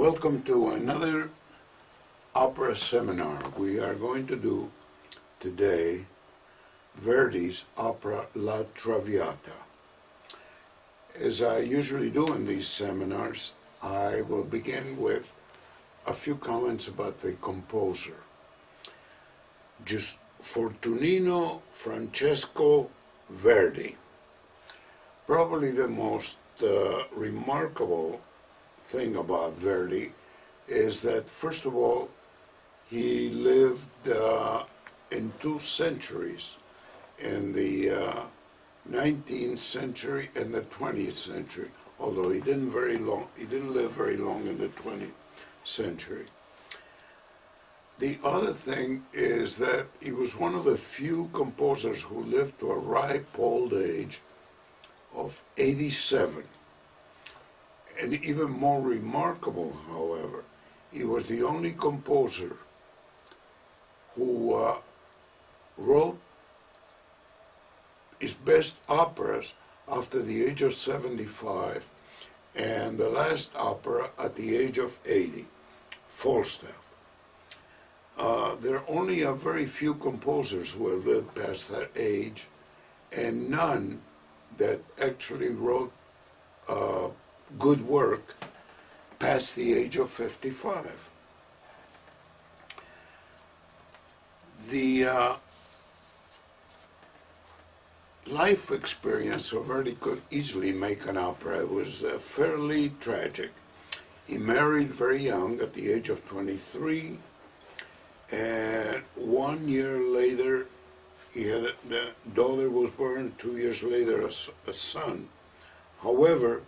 Welcome to another opera seminar. We are going to do today Verdi's opera La Traviata. As I usually do in these seminars, I will begin with a few comments about the composer. Fortunino Francesco Verdi. Probably the most remarkable thing about Verdi is that, first of all, he lived in two centuries, in the 19th century and the 20th century, although he didn't live very long in the 20th century. The other thing is that he was one of the few composers who lived to a ripe old age of 87. And even more remarkable, however, he was the only composer who wrote his best operas after the age of 75, and the last opera at the age of 80, Falstaff. There are only a very few composers who have lived past that age, and none that actually wrote good work past the age of 55. The life experience of Verdi could easily make an opera. It was fairly tragic. He married very young, at the age of 23, and 1 year later, the daughter was born. 2 years later, a son. However,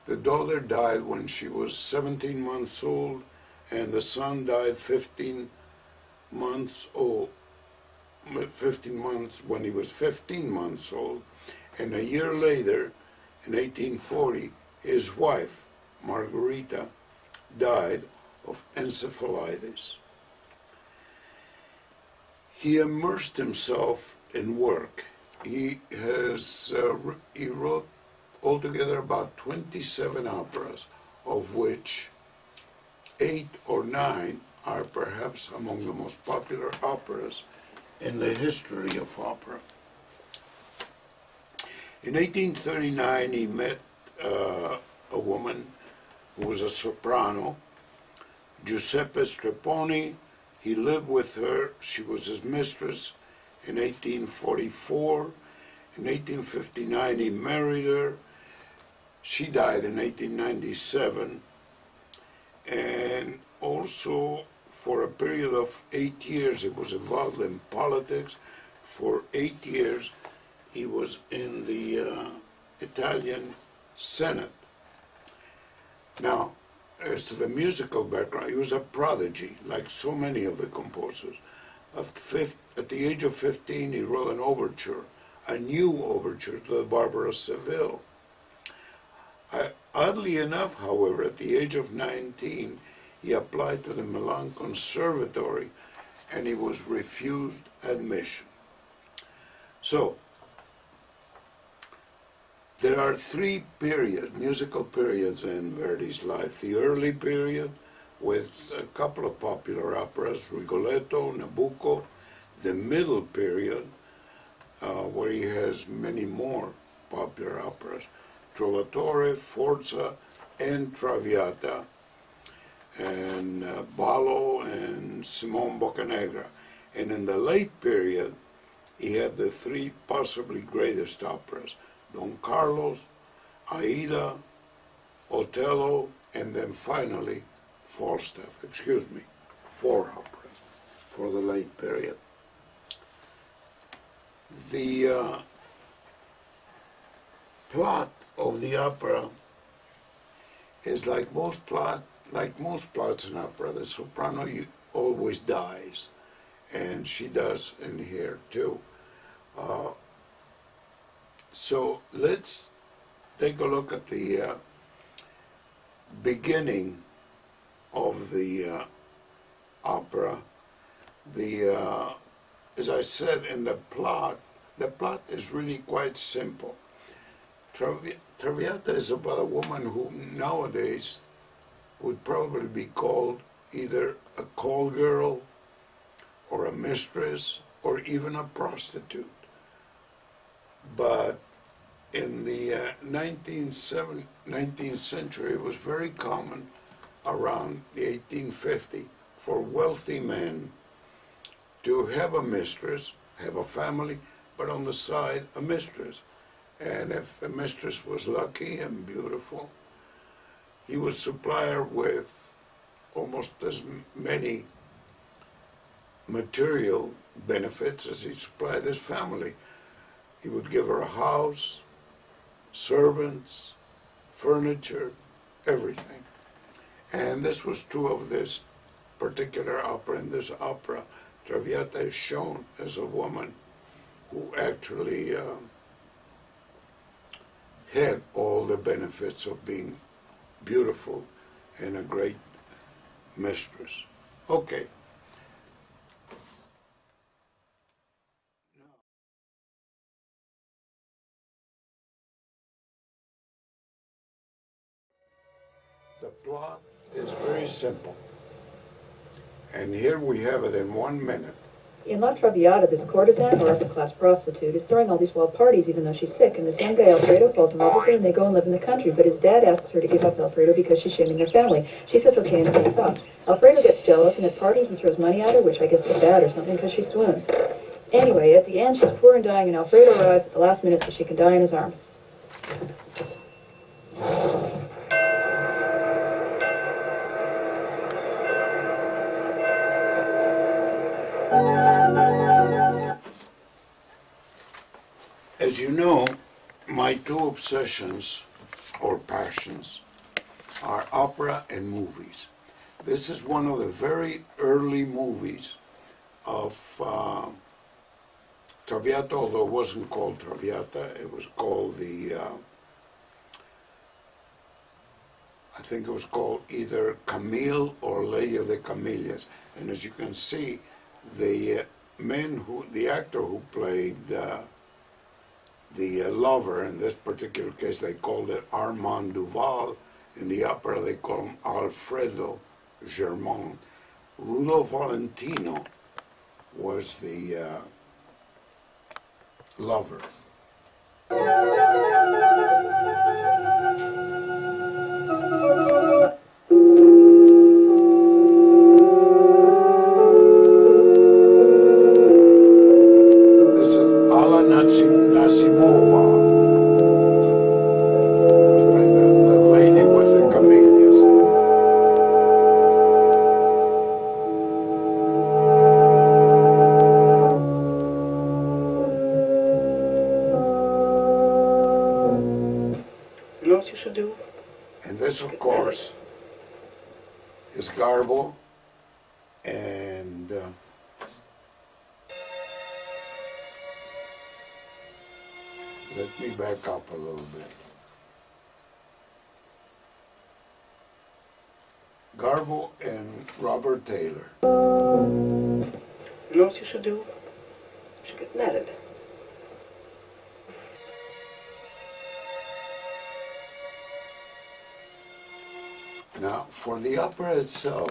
the daughter died when she was 17 months old, and the son died 15 months when he was 15 months old. And a year later, in 1840, his wife, Margherita, died of encephalitis. He immersed himself in work. He wrote altogether about 27 operas, of which 8 or 9 are perhaps among the most popular operas in the history of opera. In 1839, he met a woman who was a soprano, Giuseppe Strepponi. He lived with her. She was his mistress in 1844. In 1859, he married her. She died in 1897, and also for a period of 8 years, he was involved in politics. For 8 years, he was in the Italian Senate. Now, as to the musical background, he was a prodigy, like so many of the composers. At the age of 15, he wrote an overture, a new overture to the Barber of Seville. Oddly enough, however, at the age of 19, he applied to the Milan Conservatory, and he was refused admission. So, there are 3 musical periods in Verdi's life. The early period, with a couple of popular operas, Rigoletto, Nabucco. The middle period, where he has many more popular operas, Trovatore, Forza, and Traviata, and Ballo and Simone Boccanegra. And in the late period, he had the 3 possibly greatest operas, Don Carlos, Aida, Otello, and then finally Falstaff. 4 operas for the late period. The plot of the opera is like most plots in opera. The soprano always dies, and she does in here too. So let's take a look at the beginning of the opera. As I said, in the plot is really quite simple. Traviata is about a woman who nowadays would probably be called either a call girl or a mistress or even a prostitute. But in the 19th century, it was very common around the 1850 for wealthy men to have a mistress, have a family, but on the side, a mistress. And if the mistress was lucky and beautiful, he would supply her with almost as many material benefits as he supplied his family. He would give her a house, servants, furniture, everything. And this was true of this particular opera. In this opera, Traviata is shown as a woman who actually had all the benefits of being beautiful and a great mistress. Okay. The plot is very simple. And here we have it in 1 minute. In La Traviata, this courtesan, or upper-class prostitute, is throwing all these wild parties even though she's sick, and this young guy, Alfredo, falls in love with her, and they go and live in the country, but his dad asks her to give up Alfredo because she's shaming their family. She says okay and takes off. Alfredo gets jealous, and at parties he throws money at her, which I guess is bad or something, because she swoons. Anyway, at the end, she's poor and dying, and Alfredo arrives at the last minute so she can die in his arms. As you know, my two obsessions or passions are opera and movies. This is one of the very early movies of Traviata, although it wasn't called Traviata, it was called I think it was called either Camille or Lady of the Camellias. And as you can see, the actor who played the lover, in this particular case they called it Armand Duval. In the opera they call him Alfredo Germont. Rudolph Valentino was the lover. This is Alla Nasimova. Was playing the lady with the camellias. You know what you should do? And this, of course, is Garbo, and let me back up a little bit. Garbo and Robert Taylor. You know what you should do? You should get married. Now, for the opera itself,